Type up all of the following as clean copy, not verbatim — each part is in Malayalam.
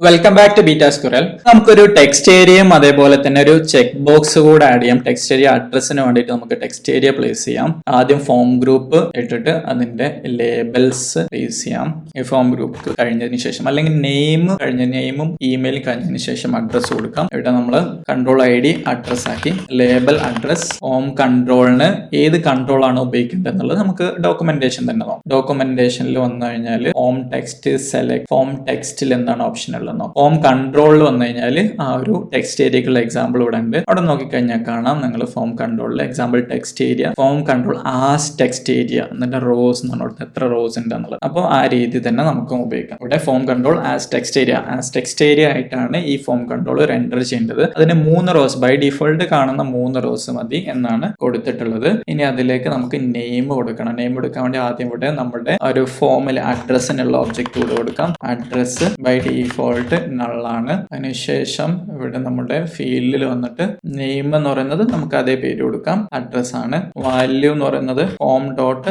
Welcome back to beta squirrel. നമുക്കൊരു ടെക്സ്റ്റ് ഏരിയയും അതേപോലെ തന്നെ ഒരു ചെക്ക് ബോക്സ് കൂടെ ആഡ് ചെയ്യാം. ടെക്സ്റ്റ് ഏരിയ അഡ്രസ്സിന് വേണ്ടിയിട്ട് നമുക്ക് ടെക്സ്റ്റ് ഏരിയ പ്ലേസ് ചെയ്യാം. ആദ്യം ഫോം ഗ്രൂപ്പ് ഇട്ടിട്ട് അതിന്റെ ലേബൽസ് പ്ലേസ് ചെയ്യാം. ഈ ഫോം ഗ്രൂപ്പ് കഴിഞ്ഞതിന് ശേഷം അല്ലെങ്കിൽ നെയിമും ഇമെയിലും കഴിഞ്ഞതിന് ശേഷം അഡ്രസ്സ് കൊടുക്കാം. ഇവിടെ നമ്മൾ കൺട്രോൾ ID അഡ്രസ് ആക്കി ലേബൽ അഡ്രസ് ഫോം കൺട്രോളിന് ഏത് കൺട്രോൾ ആണ് ഉപയോഗിക്കേണ്ടത് എന്നുള്ളത് നമുക്ക് ഡോക്യുമെന്റേഷൻ തന്നെ നോക്കാം. ഡോക്യുമെന്റേഷനിൽ വന്നു കഴിഞ്ഞാൽ ഫോം ടെക്സ്റ്റ് സെലക്ട് ഫോം ടെക്സ്റ്റിൽ എന്താണ് ഓപ്ഷൻ ഫോം കൺട്രോളിൽ വന്നു കഴിഞ്ഞാൽ ആ ഒരു ടെക്സ്റ്റ് ഏരിയക്കുള്ള എക്സാമ്പിൾ ഇവിടെ ഉണ്ട്. അവിടെ നോക്കിക്കഴിഞ്ഞാൽ കാണാം നിങ്ങൾ ഫോം കൺട്രോളിൽ example text area form control as text area എന്നിട്ട് റോസ് എന്ന് പറഞ്ഞാൽ എത്ര റോസ് ഉണ്ട് എന്നുള്ളത്. അപ്പോൾ ആ രീതി തന്നെ നമുക്കും ഉപയോഗിക്കാം. ഇവിടെ form control as text area ആയിട്ടാണ് ഈ ഫോം കൺട്രോൾ റെൻഡർ ചെയ്യേണ്ടത്. അതിന് 3 റോസ് ബൈ ഡിഫോൾട്ട് കാണുന്ന 3 റോസ് മതി എന്നാണ് കൊടുത്തിട്ടുള്ളത്. ഇനി അതിലേക്ക് നമുക്ക് നെയിം കൊടുക്കണം. നെയിം കൊടുക്കാൻ വേണ്ടി ആദ്യം ഇവിടെ നമ്മുടെ ഒരു ഫോമിൽ അഡ്രസ്സിനുള്ള ഒബ്ജക്റ്റ് കൊടുക്കാം. അഡ്രസ് ബൈ ഡിഫോൾട്ട് നള്ളാണ്. അതിനുശേഷം ഇവിടെ നമ്മുടെ ഫീൽഡിൽ വന്നിട്ട് നെയിം എന്ന് പറയുന്നത് നമുക്ക് അതേ പേര് കൊടുക്കാം, അഡ്രസ് ആണ്. വാല്യൂ എന്ന് പറയുന്നത് ഫോം ഡോട്ട്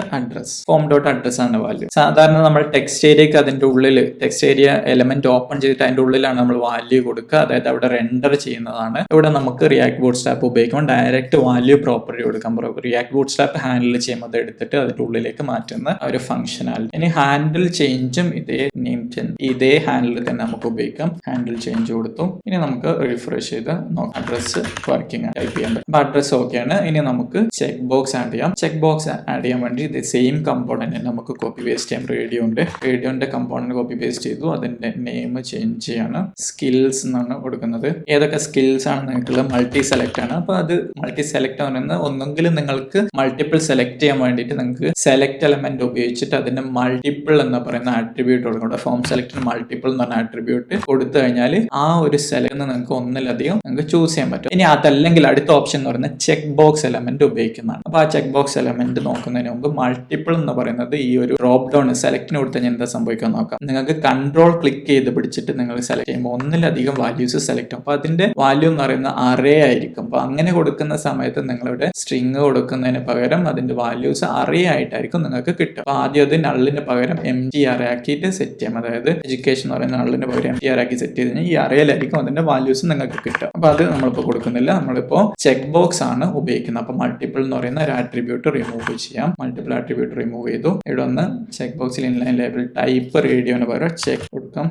അഡ്രസ് ആണ് വാല്യൂ. സാധാരണ നമ്മൾ ടെക്സ്റ്റ് ഏരിയക്ക് അതിന്റെ ഉള്ളിൽ ടെക്സ്റ്റ് ഏരിയ എലമെന്റ് ഓപ്പൺ ചെയ്തിട്ട് അതിന്റെ ഉള്ളിലാണ് നമ്മൾ വാല്യൂ കൊടുക്കുക, അതായത് അവിടെ റെൻഡർ ചെയ്യുന്നതാണ്. ഇവിടെ നമുക്ക് റിയാക്ട് ബൂട്ട്സ്ട്രാപ്പ് ഉപയോഗിക്കുമ്പോൾ ഡയറക്റ്റ് വാല്യൂ പ്രോപ്പർട്ടി കൊടുക്കാം. റിയാക്ട് ബൂട്ട്സ്ട്രാപ്പ് ഹാൻഡിൽ ചെയ്യുമ്പോൾ അത് എടുത്തിട്ട് അതിന്റെ ഉള്ളിലേക്ക് മാറ്റുന്ന ഒരു ഫംഗ്ഷനാലിറ്റി. ഇനി ഹാൻഡിൽ ചേഞ്ചും ഇതേ ഹാൻഡിൽ തന്നെ നമുക്ക് ഉപയോഗിക്കാം. ഹാൻഡിൽ ചേഞ്ച് കൊടുത്തു. ഇനി നമുക്ക് റിഫ്രഷ് ചെയ്ത് അഡ്രസ് വർക്കിംഗ് ടൈപ്പ് ചെയ്യാൻ പറ്റും. അപ്പൊ അഡ്രസ് ഓക്കെയാണ്. ഇനി നമുക്ക് ചെക്ക് ബോക്സ് ആഡ് ചെയ്യാം. ചെക്ക് ബോക്സ് ആഡ് ചെയ്യാൻ വേണ്ടി ഇത് സെയിം കമ്പോണന്റ് നമുക്ക് കോപ്പി പേസ്റ്റ് ചെയ്യാം. റേഡിയോന്റെ കമ്പോണന്റ് കോപ്പി പേസ്റ്റ് ചെയ്തു. അതിന്റെ നെയിം ചേഞ്ച് ചെയ്യാണ്. സ്കിൽസ് എന്നാണ് കൊടുക്കുന്നത്. ഏതൊക്കെ സ്കിൽസ് ആണ് നിങ്ങൾക്കുള്ളത്? മൾട്ടി സെലക്ട് ആണ്. അപ്പൊ അത് മൾട്ടി സെലക്ട് എന്ന് പറയുന്നത് ഒന്നെങ്കിൽ നിങ്ങൾക്ക് മൾട്ടിപ്പിൾ സെലക്ട് ചെയ്യാൻ വേണ്ടിയിട്ട് നിങ്ങൾക്ക് സെലക്ട് എലമെന്റ് ഉപയോഗിച്ചിട്ട് അതിന്റെ മൾട്ടിപ്പിൾ എന്ന് പറയുന്ന ആട്രിബ്യൂട്ട് കൊടുക്കണം. ഫോം സെലക്ട് മൾട്ടിപ്പിൾ എന്ന് പറഞ്ഞ ആട്രിബ്യൂട്ട് കൊടുത്തു കഴിഞ്ഞാൽ ആ ഒരു സെലക്ട് നിങ്ങൾക്ക് ഒന്നിലധികം നിങ്ങൾക്ക് ചൂസ് ചെയ്യാൻ പറ്റും. ഇനി അതല്ലെങ്കിൽ അടുത്ത ഓപ്ഷൻ എന്ന് പറയുന്നത് ചെക്ക് ബോക്സ് എലമെന്റ് ഉപയോഗിക്കുന്നതാണ്. അപ്പൊ ആ ചെക്ക് ബോക്സ് എലമെന്റ് നോക്കുന്നതിന് മുമ്പ് മൾട്ടിപ്പിൾ എന്ന് പറയുന്നത് ഈ ഒരു ഡ്രോപ്പ് ഡൗൺ സെലക്ടിന് കൊടുത്ത് കഴിഞ്ഞാൽ എന്താ സംഭവിക്കാൻ നോക്കാം. നിങ്ങൾക്ക് കൺട്രോൾ ക്ലിക്ക് ചെയ്ത് പിടിച്ചിട്ട് നിങ്ങൾ സെലക്ട് ചെയ്യുമ്പോൾ ഒന്നിലധികം വാല്യൂസ് സെലക്ട് ചെയ്യും. അപ്പൊ അതിന്റെ വാല്യൂ എന്ന് പറയുന്ന അറേ ആയിരിക്കും. അപ്പൊ അങ്ങനെ കൊടുക്കുന്ന സമയത്ത് നിങ്ങളിവിടെ സ്ട്രിങ് കൊടുക്കുന്നതിന് പകരം അതിന്റെ വാല്യൂസ് അറേ ആയിട്ടായിരിക്കും നിങ്ങൾക്ക് കിട്ടും. അപ്പൊ ആദ്യം അത് നള്ളിന് പകരം empty array ആക്കിയിട്ട് സെറ്റ് ചെയ്യാം. അതായത് എഡ്യൂക്കേഷൻ എന്ന് പറയുന്ന നള്ളിന് പകരം empty array ആക്കി സെറ്റ് ചെയ്ത് കഴിഞ്ഞാൽ ഈ അറേയിലായിരിക്കും അതിന്റെ വാല്യൂസ് നിങ്ങൾക്ക് കിട്ടും. അപ്പൊ അത് നമ്മളിപ്പോൾ കൊടുക്കുന്നില്ല. നമ്മളിപ്പോ ചെക്ക് ബോക്സ് ആണ് ഉപയോഗിക്കുന്നത്. അപ്പൊ മൾട്ടിപ്പിൾ എന്ന് പറയുന്ന ഒരു ആട്രിബ്യൂട്ട് റിമൂവ് ചെയ്യാം. മൾട്ടിപ്പിൾ ആട്രിബ്യൂട്ട് റിമൂവ് ചെയ്തു. ഇവിടെ ഒന്ന് ചെക്ക് ബോക്സിൽ ഇൻലൈൻ ലേബൽ ടൈപ്പ് റേഡിയോന് പകരം ചെക്ക് കൊടുക്കാം.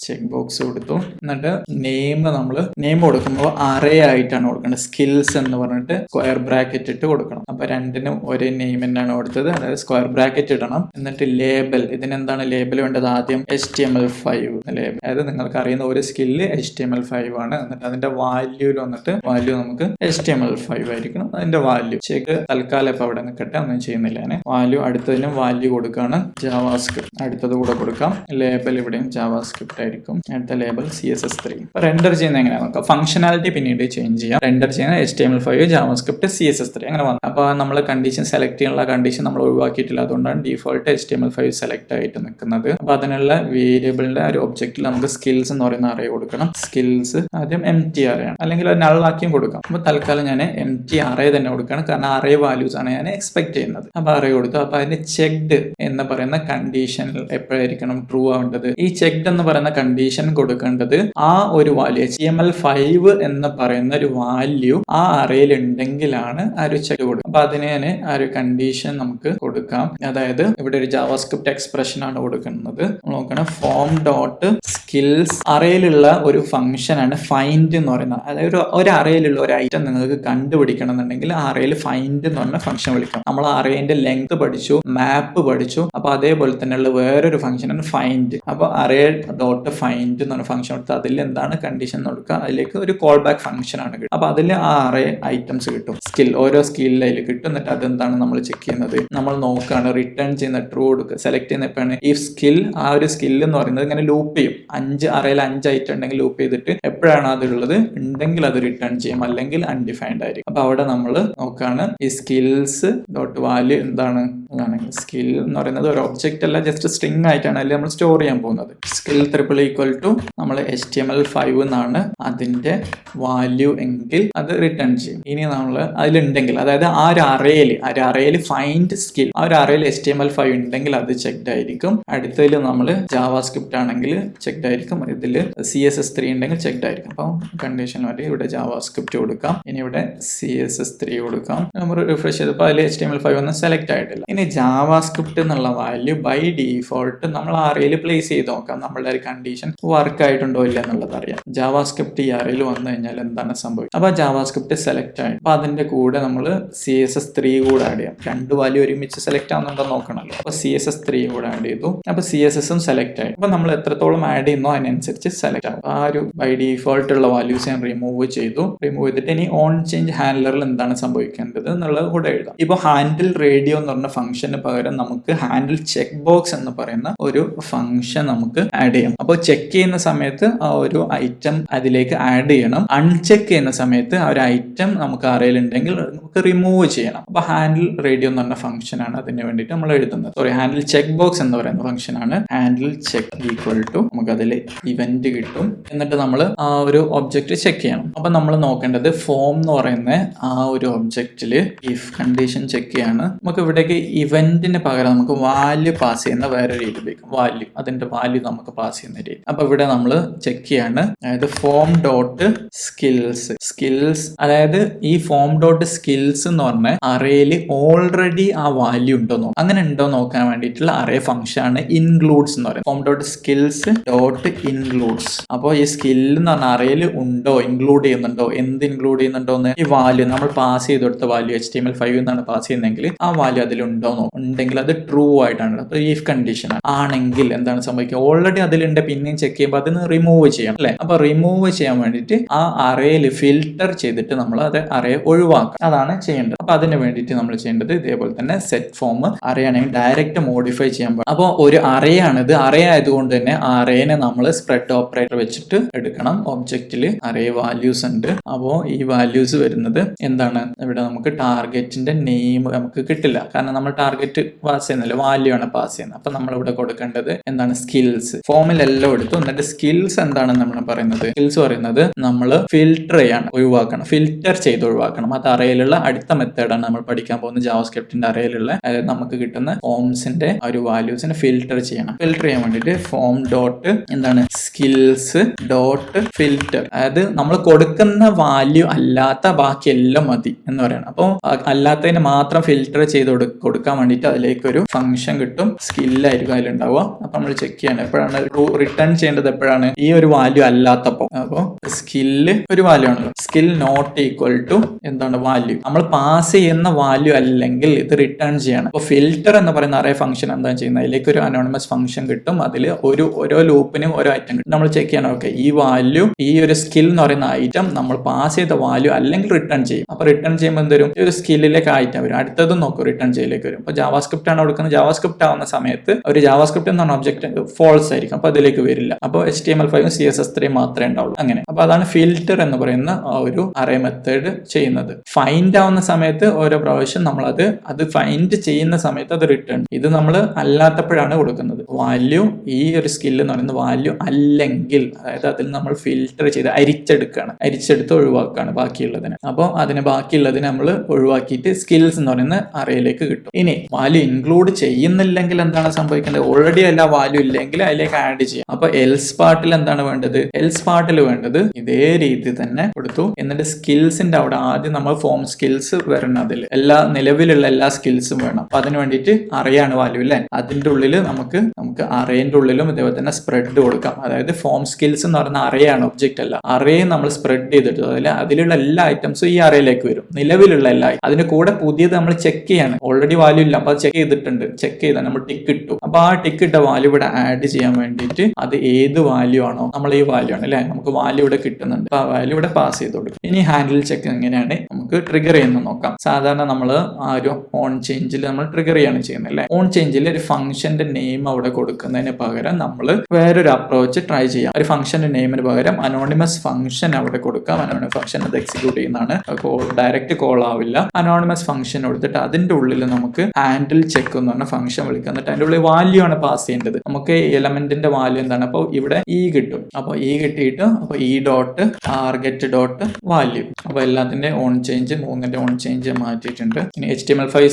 ചെക്ക് ബോക്സ് കൊടുത്തു. എന്നിട്ട് നെയിം കൊടുക്കുമ്പോൾ അറേ ആയിട്ടാണ് കൊടുക്കേണ്ടത്. സ്കിൽസ് എന്ന് പറഞ്ഞിട്ട് സ്ക്വയർ ബ്രാക്കറ്റ് ഇട്ട് കൊടുക്കണം. അപ്പൊ രണ്ടിനും ഒരേ നെയിം തന്നെയാണ് കൊടുത്തത്. അതായത് സ്ക്വയർ ബ്രാക്കറ്റ് ഇടണം. എന്നിട്ട് ലേബൽ, ഇതിനെന്താണ് ലേബൽ വേണ്ടത്? ആദ്യം HTML5 ലേബൽ. അതായത് നിങ്ങൾക്ക് അറിയുന്ന ഒരു സ്കില്ല് HTML5 ആണ്. എന്നിട്ട് അതിന്റെ വാല്യൂയിൽ വന്നിട്ട് വാല്യൂ നമുക്ക് HTML5 ആയിരിക്കണം അതിന്റെ വാല്യൂ. ചെക്ക് തൽക്കാലം ഇപ്പൊ അവിടെ നിൽക്കട്ടെ, ഒന്നും ചെയ്യുന്നില്ല. വാല്യൂ അടുത്തതിനും വാല്യൂ കൊടുക്കാണ് JavaScript. അടുത്തത് കൂടെ കൊടുക്കാം. ലേബൽ ഇവിടെയും JavaScript ആയിരിക്കും. അടുത്ത ലേബൽ CSS3. റെൻഡർ ചെയ്യുന്നത് എങ്ങനെയാ നോക്കാം. ഫംഗ്ഷനാലിറ്റി പിന്നീട് ചേഞ്ച് ചെയ്യാം. റെൻഡർ ചെയ്യുന്ന HTML5 JavaScript CSS3 അങ്ങനെ വന്നു. അപ്പൊ നമ്മൾ കണ്ടീഷൻ സെലക്ട് ചെയ്യാനുള്ള കണ്ടീഷൻ നമ്മൾ ഒഴിവാക്കിയിട്ടില്ല. അതുകൊണ്ടാണ് ഡിഫോൾട്ട് HTML5 സെലക്ട് ആയിട്ട് നിൽക്കുന്നത്. അപ്പൊ അതിനുള്ള വേരിയബിളിന്റെ ഒരു ഒബ്ജക്റ്റിൽ നമുക്ക് സ്കിൽസ് എന്ന് പറയുന്ന അറേ കൊടുക്കണം. സ്കിൽസ് ആദ്യം empty array ആണ്, അല്ലെങ്കിൽ നള്ളാക്കിയും കൊടുക്കാം. അപ്പൊ തൽക്കാലം ഞാൻ empty array തന്നെ കൊടുക്കുകയാണ്. കാരണം അറേ വാല്യൂസ് ആണ് ഞാൻ എക്സ്പെക്ട് ചെയ്യുന്നത്. അപ്പൊ അറേ കൊടുത്തു. അപ്പൊ അതിന് ചെക്ഡ് എന്ന് പറയുന്ന കണ്ടീഷൻ എപ്പോഴായിരിക്കണം ട്രൂ ആവേണ്ടത്? ഈ ചെക്ഡ് എന്ന് പറയുന്ന കണ്ടീഷൻ കൊടുക്കേണ്ടത് ആ ഒരു വാല്യൂ HTML5 എന്ന് പറയുന്ന ഒരു വാല്യൂ ആ അറേയിൽ ഉണ്ടെങ്കിലാണ് ആ ഒരു ചെക്ക് കൊടുക്കുക. അപ്പൊ അതിന് ആ ഒരു കണ്ടീഷൻ നമുക്ക് കൊടുക്കാം. അതായത് ഇവിടെ ഒരു JavaScript എക്സ്പ്രഷൻ ആണ് കൊടുക്കുന്നത്. നോക്കണം, ഫോം ഡോട്ട് സ്കിൽസ് അറേയിലുള്ള ഒരു ഫംഗ്ഷൻ ആണ് ഫൈൻഡ് എന്ന് പറയുന്നത്. അതായത് ഒരു അറേയിലുള്ള ഒരു ഐറ്റം നിങ്ങൾക്ക് കണ്ടുപിടിക്കണം എന്നുണ്ടെങ്കിൽ ആ അറേയിൽ ഫൈൻഡ് എന്ന് പറഞ്ഞ ഫംഗ്ഷൻ വിളിക്കണം. നമ്മൾ അറേന്റെ ലെങ്ത് പഠിച്ചു, മാപ്പ് പഠിച്ചു. അപ്പൊ അതേപോലെ തന്നെയുള്ള വേറൊരു ഫംഗ്ഷനാണ് ഫൈൻഡ്. അപ്പൊ അറേ ഡോട്ട് ഫൈൻഡ് എന്ന് പറഞ്ഞ ഫംഗ്ഷൻ കൊടുത്ത് അതിൽ എന്താണ് കണ്ടീഷൻ കൊടുക്കുക, അതിലേക്ക് ഒരു കോൾ ബാക്ക് ഫംഗ്ഷൻ ആണ് കിട്ടും. അപ്പൊ അതിൽ ആ അറേ ഐറ്റംസ് കിട്ടും. ഓരോ സ്കില്ലിൽ അതിൽ കിട്ടും. എന്നിട്ട് അതെന്താണ് നമ്മൾ ചെക്ക് ചെയ്യുന്നത്? നമ്മൾ നോക്കുകയാണ്, റിട്ടേൺ ചെയ്യുന്ന ട്രൂ കൊടുക്കുക. സെലക്ട് ചെയ്യുന്ന എപ്പോഴാണ് ഈ സ്കിൽ, ആ ഒരു സ്കില്ല് എന്ന് പറയുന്നത് ഇങ്ങനെ ലൂപ്പ് ചെയ്യും. അറേയിൽ 5 ഐറ്റം ഉണ്ടെങ്കിൽ ലൂപ്പ് ചെയ്തിട്ട് എപ്പോഴാണ് അതുള്ളത് ഉണ്ടെങ്കിൽ അത് റിട്ടേൺ ചെയ്യും, അല്ലെങ്കിൽ അൺഡിഫൈൻഡ് ആയിരിക്കും. അപ്പൊ അവിടെ നമ്മൾ നോക്കുകയാണ് ഈ സ്കിൽസ് ഡോട്ട് വാല്യൂ എന്താണ് അതാണെങ്കിൽ സ്കിൽ എന്ന് പറയുന്നത് ഒരു ഒബ്ജക്റ്റ് അല്ല, ജസ്റ്റ് സ്ട്രിംഗ് ആയിട്ടാണ് അതിൽ നമ്മൾ സ്റ്റോർ ചെയ്യാൻ പോകുന്നത്. സ്കിൽ ട്രിപ്പിൾ ഈക്വൽ ടു നമ്മൾ HTML5 എന്നാണ് അതിന്റെ വാല്യൂ എങ്കിൽ അത് റിട്ടേൺ ചെയ്യും. ഇനി നമ്മൾ അതിലുണ്ടെങ്കിൽ, അതായത് ആ ഒരു അറേയിൽ ഫൈൻഡ് സ്കിൽ, ആ ഒരു അറേയിൽ HTML5 ഉണ്ടെങ്കിൽ അത് ചെക്ക്ഡ് ആയിരിക്കും. അടുത്തതിൽ നമ്മൾ ജാവാസ്ക്രിപ്റ്റ് ആണെങ്കിൽ ചെക്ക്ഡ് ആയിരിക്കും. ഇതിൽ CSS3 ഉണ്ടെങ്കിൽ ചെക്ക്ഡ് ആയിരിക്കും. അപ്പം കണ്ടീഷൻ വേണ്ടി ഇവിടെ ജാവാസ്ക്രിപ്റ്റ് കൊടുക്കാം. ഇനി ഇവിടെ CSS3 കൊടുക്കാം. നമ്മൾ റിഫ്രഷ് ചെയ്തപ്പോൾ അതിൽ HTML5 ഒന്നും സെലക്ട് ആയിട്ടില്ല. ഇനി ജാവാസ്ക്രിപ്റ്റ് എന്നുള്ള വാല്യൂ ബൈ ഡീഫോൾട്ട് നമ്മൾ അറേയിൽ പ്ലേസ് ചെയ്ത് നോക്കാം. നമ്മളുടെ ഒരു കണ്ടീഷൻ വർക്ക് ആയിട്ടുണ്ടോ ഇല്ല എന്നുള്ളത് അറിയാം. ജാവാസ്ക്രിപ്റ്റ് ഈ അറേയിൽ വന്നു കഴിഞ്ഞാൽ എന്താണ് സംഭവിക്കുക? അപ്പൊ ജാവാസ്ക്രിപ്റ്റ് സെലക്ട് ആയി. അപ്പൊ അതിന്റെ കൂടെ നമ്മൾ CSS3 കൂടെ ആഡ് ചെയ്യാം. രണ്ട് വാല്യൂ ഒരുമിച്ച് സെലക്ട് ആവുന്നുണ്ടോ നോക്കണല്ലോ. അപ്പൊ CSS3 കൂടെ ആഡ് ചെയ്തു. അപ്പൊ CSSഉം സെലക്ട് ആയി. അപ്പൊ നമ്മൾ എത്രത്തോളം ആഡ് ചെയ്യുന്നോ അതിനനുസരിച്ച് സെലക്ട് ആവും. ആ ഒരു ബൈ ഡീഫോൾട്ട് ഉള്ള വാല്യൂസ് ഞാൻ റിമൂവ് ചെയ്തു. റിമൂവ് ചെയ്തിട്ട് ഇനി onChange ഹാൻഡലറിൽ എന്താണ് സംഭവിക്കേണ്ടത് എന്നുള്ളത് കൂടെ എഴുതാം. ഇപ്പൊ ഹാൻഡിൽ റേഡിയോ എന്ന് പറഞ്ഞ ഫംഗ്ഷന് പകരം നമുക്ക് ഹാൻഡിൽ ചെക്ക് ബോക്സ് എന്ന് പറയുന്ന ഒരു ഫംഗ്ഷൻ നമുക്ക് ആഡ് ചെയ്യാം. അപ്പോൾ ചെക്ക് ചെയ്യുന്ന സമയത്ത് ആ ഒരു ഐറ്റം അതിലേക്ക് ആഡ് ചെയ്യണം. അൺചെക്ക് ചെയ്യുന്ന സമയത്ത് ആ ഒരു ഐറ്റം നമുക്ക് അറേയിൽ ഉണ്ടെങ്കിൽ നമുക്ക് റിമൂവ് ചെയ്യണം. അപ്പൊ ഹാൻഡിൽ റേഡിയോ എന്ന് പറഞ്ഞ ഫംഗ്ഷൻ ആണ് അതിന് വേണ്ടിയിട്ട് നമ്മൾ എഴുതുന്നത്. സോറി, ഹാൻഡിൽ ചെക്ക് ബോക്സ് എന്ന് പറയുന്ന ഫംഗ്ഷൻ ആണ്. ഹാൻഡിൽ ചെക്ക് ഈക്വൽ ടു നമുക്ക് അതിൽ ഇവന്റ് കിട്ടും. എന്നിട്ട് നമ്മൾ ആ ഒരു ഒബ്ജക്റ്റ് ചെക്ക് ചെയ്യണം. അപ്പൊ നമ്മൾ നോക്കേണ്ടത് ഫോം എന്ന് പറയുന്ന ആ ഒരു ഒബ്ജക്റ്റിൽ ഇഫ് കണ്ടീഷൻ ചെക്ക് ചെയ്യാണ്. നമുക്ക് ഇവിടേക്ക് ഇവന്റിന് പകരം നമുക്ക് വാല്യൂ പാസ് ചെയ്യുന്ന വേറെ രീതി ഉപയോഗിക്കും. വാല്യൂ, അതിന്റെ വാല്യൂ നമുക്ക് പാസ് ചെയ്യുന്ന രീതി. അപ്പൊ ഇവിടെ നമ്മൾ ചെക്ക് ചെയ്യാണ്. അതായത് ഫോം ഡോട്ട് സ്കിൽസ്, അതായത് ഈ ഫോം ഡോട്ട് സ്കിൽസ് എന്ന് പറഞ്ഞ അറേയിൽ ഓൾറെഡി ആ വാല്യൂ ഉണ്ടോ നോക്കാം. അങ്ങനെ ഉണ്ടോ നോക്കാൻ വേണ്ടിയിട്ടുള്ള അറേ ഫംഗ്ഷൻ ആണ് ഇൻക്ലൂഡ്സ് എന്ന് പറയുന്നത്. Form dot skills dot includes. അപ്പോൾ ഈ സ്കിൽ എന്ന് പറഞ്ഞ അറേയിൽ ഉണ്ടോ, ഇൻക്ലൂഡ് ചെയ്യുന്നുണ്ടോ, എന്ത് ഇൻക്ലൂഡ് ചെയ്യുന്നുണ്ടോ എന്ന് ഈ വാല്യൂ നമ്മൾ പാസ് ചെയ്ത് കൊടുത്ത വാല്യൂ HTML5 എന്നാണ് പാസ് ചെയ്യുന്നതെങ്കിൽ ആ വാല്യൂ അതിലുണ്ടോ ഉണ്ടെങ്കിൽ അത് ട്രൂ ആയിട്ടാണ്. അപ്പൊ ഇഫ് കണ്ടീഷൻ ആണെങ്കിൽ എന്താണ് സംഭവിക്കുക? ഓൾറെഡി അതിലുണ്ട്, പിന്നെയും ചെക്ക് ചെയ്യുമ്പോൾ അതിന് റിമൂവ് ചെയ്യണം അല്ലെ. അപ്പൊ റിമൂവ് ചെയ്യാൻ വേണ്ടിയിട്ട് ആ അറേയിൽ ഫിൽട്ടർ ചെയ്തിട്ട് നമ്മൾ അത് അറേ ഒഴിവാക്കാം. അതാണ് ചെയ്യേണ്ടത്. അപ്പൊ അതിന് വേണ്ടിയിട്ട് നമ്മൾ ചെയ്യേണ്ടത് ഇതേപോലെ തന്നെ സെറ്റ് ഫോം അറേ ആണെങ്കിൽ ഡയറക്റ്റ് മോഡിഫൈ ചെയ്യാൻ പാടില്ല. അപ്പോൾ ഒരു അറേ ആണിത്. അറേ ആയതുകൊണ്ട് തന്നെ ആ അറേനെ നമ്മൾ സ്പ്രെഡ് ഓപ്പറേറ്റർ വെച്ചിട്ട് എടുക്കണം. ഒബ്ജക്റ്റിൽ അറേ വാല്യൂസ് ഉണ്ട്. അപ്പോൾ ഈ വാല്യൂസ് വരുന്നത് എന്താണ്? ഇവിടെ നമുക്ക് ടാർഗറ്റിന്റെ നെയിം നമുക്ക് കിട്ടില്ല, കാരണം നമ്മൾ ടാർഗറ്റ് പാസ് ചെയ്യുന്നില്ല, വാല്യൂ ആണ് പാസ് ചെയ്യുന്നത്. അപ്പൊ നമ്മൾ ഇവിടെ കൊടുക്കേണ്ടത് എന്താണ്? സ്കിൽസ്. ഫോമിലെല്ലാം എടുത്തു. എന്നിട്ട് സ്കിൽസ് എന്താണ് നമ്മൾ പറയുന്നത്? സ്കിൽസ് പറയുന്നത് നമ്മൾ ഫിൽട്ടർ ചെയ്യാണ്, ഒഴിവാക്കണം, ഫിൽറ്റർ ചെയ്ത് ഒഴിവാക്കണം. അത് അറേയിലുള്ള അടുത്ത മെത്തേഡാണ് നമ്മൾ പഠിക്കാൻ പോകുന്നത്. ജാവാസ്ക്രിപ്റ്റിന്റെ അറേയിലുള്ള നമുക്ക് കിട്ടുന്ന ഫോംസിന്റെ ഒരു വാല്യൂസിനെ ഫിൽട്ടർ ചെയ്യണം. ഫിൽട്ടർ ചെയ്യാൻ വേണ്ടിയിട്ട് ഫോം ഡോട്ട് എന്താണ്? Skills dot filter. അതായത് നമ്മൾ കൊടുക്കുന്ന വാല്യൂ അല്ലാത്ത ബാക്കിയെല്ലാം മതി എന്ന് പറയണം. അപ്പോൾ അല്ലാത്തതിന് മാത്രം ഫിൽട്ടർ ചെയ്ത് കൊടുക്കാൻ വേണ്ടിയിട്ട് അതിലേക്ക് ഒരു ഫംഗ്ഷൻ കിട്ടും. സ്കില്ലായിരിക്കും അതിലുണ്ടാവുക. അപ്പൊ നമ്മൾ ചെക്ക് ചെയ്യണം എപ്പോഴാണ് റിട്ടേൺ ചെയ്യേണ്ടത്, എപ്പോഴാണ് ഈ ഒരു വാല്യൂ അല്ലാത്തപ്പോ. അപ്പോൾ സ്കില്ല് ഒരു വാല്യൂ ആണല്ലോ. സ്കിൽ നോട്ട് ഈക്വൽ ടു എന്താണ്? വാല്യൂ. നമ്മൾ പാസ് ചെയ്യുന്ന വാല്യൂ അല്ലെങ്കിൽ ഇത് റിട്ടേൺ ചെയ്യണം. അപ്പോൾ ഫിൽറ്റർ എന്ന് പറയുന്ന അറേ ഫംഗ്ഷൻ എന്താണ് ചെയ്യുന്നത്? അതിലേക്ക് ഒരു അനോണിമസ് ഫംഗ്ഷൻ കിട്ടും. അതിൽ ഓരോ ലൂപ്പിനും ഓരോ ഐറ്റം കിട്ടും. നമ്മൾ ചെക്ക് ചെയ്യണം, ഓക്കെ ഈ വാല്യൂ, ഈ ഒരു സ്കിൽ എന്ന് പറയുന്ന ഐറ്റം നമ്മൾ പാസ് ചെയ്ത വാല്യൂ അല്ലെങ്കിൽ റിട്ടേൺ ചെയ്യും. അപ്പൊ റിട്ടേൺ ചെയ്യുമ്പോൾ എന്ത് വരും? ഈ ഒരു സ്കില്ലിലേക്ക് ഐറ്റം വരും. അടുത്തതും നോക്കും, റിട്ടേൺ ചെയ്യലേക്ക് വരും. അപ്പൊ ജാവാസ്ക്രിപ്റ്റ് ആണ് കൊടുക്കുന്നത്. ജാവാസ്ക്രിപ്റ്റ് ആവുന്ന സമയത്ത് ഒരു ജാവാസ്ക്രിപ്റ്റ് എന്ന് പറഞ്ഞ ഒബ്ജക്റ്റ് ഫോൾസ് ആയിരിക്കും. അപ്പൊ അതിലേക്ക് വരില്ല. അപ്പോൾ HTML5 CSS3 മാത്രമേ ഉണ്ടാവുള്ളൂ. അങ്ങനെ. അപ്പൊ അതാണ് ഫിൽറ്റർ എന്ന് പറയുന്ന ആ ഒരു അറേ മെത്തേഡ് ചെയ്യുന്നത്. ഫൈൻഡ് ആവുന്ന സമയത്ത് ഓരോ പ്രാവശ്യം നമ്മൾ അത് ഫൈൻഡ് ചെയ്യുന്ന സമയത്ത് അത് റിട്ടേൺ. ഇത് നമ്മൾ അല്ലാത്തപ്പോഴാണ് കൊടുക്കുന്നത്. വാല്യൂ ഈ ഒരു സ്കിൽ എന്ന് പറയുന്ന വാല്യൂ അല്ലെങ്കിൽ, അതായത് അതിൽ നമ്മൾ ഫിൽറ്റർ ചെയ്ത് അരിച്ചെടുത്ത് ഒഴിവാക്കുകയാണ് ബാക്കിയുള്ളതിന്. അപ്പോൾ അതിന് ബാക്കിയുള്ളതിനെ നമ്മൾ ഒഴിവാക്കിയിട്ട് സ്കിൽസ് എന്ന് പറയുന്ന അറേയിലേക്ക് കിട്ടും. ഇനി വാല്യൂ ഇൻക്ലൂഡ് ചെയ്യുന്നില്ലെങ്കിൽ എന്താണ് സംഭവിക്കേണ്ടത്? ഓൾറെഡി എല്ലാ വാല്യൂ ഇല്ലെങ്കിൽ അതിലേക്ക് ആഡ് ചെയ്യാം. അപ്പൊ എൽസ് പാർട്ടിൽ എന്താണ് വേണ്ടത്? എൽസ് പാർട്ടിൽ വേണ്ടത് ഇതേ രീതി തന്നെ കൊടുത്തു. എന്നിട്ട് സ്കിൽസിന്റെ അവിടെ ആദ്യം നമ്മൾ ഫോം സ്കിൽസ് വരണം. അതിൽ നിലവിലുള്ള എല്ലാ സ്കിൽസും വേണം. അപ്പൊ അതിന് വേണ്ടിയിട്ട് അറേയാണ് വാല്യൂ അല്ലെ. അതിന്റെ ഉള്ളിൽ നമുക്ക് അറേന്റെ ഉള്ളിലും ഇതേപോലെ തന്നെ സ്പ്രെഡ് കൊടുക്കാം. അതായത് ഫോം സ്കിൽസ് എന്ന് പറയുന്ന അറേയാണ്, ഒബ്ജക്റ്റ് അല്ല. അറേ നമ്മൾ സ്പ്രെഡ് ചെയ്തിട്ട് അതിലുള്ള എല്ലാ ഐറ്റംസും ഈ അറേയിലേക്ക് വരും. നിലവിലുള്ള എല്ലാ അതിന്റെ കൂടെ പുതിയത് നമ്മൾ ചെക്ക് ചെയ്യാണ്. ഓൾറെഡി വാല്യൂ ഇല്ല, അപ്പൊ അത് ചെക്ക് ചെയ്തിട്ടുണ്ട്. ചെക്ക് ചെയ്താൽ നമ്മൾ ടിക്ക് ഇട്ടു. അപ്പൊ ആ ടിക്ക് ഇട്ട വാല്യൂ ഇവിടെ ആഡ് ചെയ്യാൻ വേണ്ടിയിട്ട് അത് ഏത് വാല്യൂ ആണോ, നമ്മൾ ഈ വാല്യൂ ആണ് അല്ലെ, നമുക്ക് വാല്യൂ ഇവിടെ കിട്ടുന്നുണ്ട്. അപ്പൊ ആ വാല്യൂ ഇവിടെ പാസ് ചെയ്ത് കൊടുക്കും. ഇനി ഹാൻഡിൽ ചെക്ക് എങ്ങനെയാണ് നമുക്ക് ട്രിഗർ ചെയ്യുന്നത് നോക്കാം. സാധാരണ നമ്മൾ ആ ഒരു onChangeൽ നമ്മൾ ട്രിഗർ ചെയ്യാണ് ചെയ്യുന്നത് അല്ലെ. onChangeൽ ഒരു ഫംഗ്ഷന്റെ നെയിം അവിടെ കൊടുക്കുന്നതിന് പകരം നമ്മൾ വേറൊരു അപ്രോച്ച് ട്രൈ ചെയ്യാം. ഒരു ഫംഗ്ഷന്റെ നെയിമിന് പകരം അനോണിമസ് ഫംഗ്ഷൻ അവിടെ കൊടുക്കാം. അനോണിമസ് ഫംഗ്ഷൻ അത് എക്സിക്യൂട്ട് ചെയ്യുന്നതാണ്, ഡയറക്റ്റ് കോൾ ആവില്ല. അനോണിമസ് ഫംഗ്ഷൻ കൊടുത്തിട്ട് അതിന്റെ ഉള്ളിൽ നമുക്ക് നമുക്ക് ഹാൻഡിൽ ചെക്ക് എന്ന് പറഞ്ഞ ഫംഗ്ഷൻ വിളിക്കാം. എന്നിട്ട് അതിൻ്റെ ഉള്ളിൽ വാല്യൂ ആണ് പാസ് ചെയ്യേണ്ടത്. നമുക്ക് എലമെന്റിന്റെ വാല്യൂ എന്താണ്, അപ്പോൾ ഇവിടെ കിട്ടും. അപ്പോൾ കിട്ടിയിട്ട് അപ്പോൾ ഡോട്ട് ടാർഗറ്റ് ഡോട്ട് വാല്യൂ. അപ്പോൾ എല്ലാത്തിന്റെ ഓൺ ചേഞ്ച് 3ന്റെ ഓൺ ചേഞ്ച് മാറ്റിയിട്ടുണ്ട്. ഇനി HTML5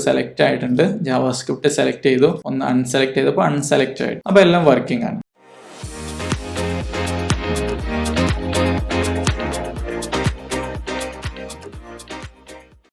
സെലക്ട് ആയിട്ടുണ്ട്. ജാവാസ്ക്രിപ്റ്റ് സെലക്ട് ചെയ്തു, ഒന്ന് അൺസെലക്ട് ചെയ്തപ്പോൾ അൺസെലക്ട് ആയിട്ട്. അപ്പോൾ എല്ലാം വർക്കിംഗ് ആണ്.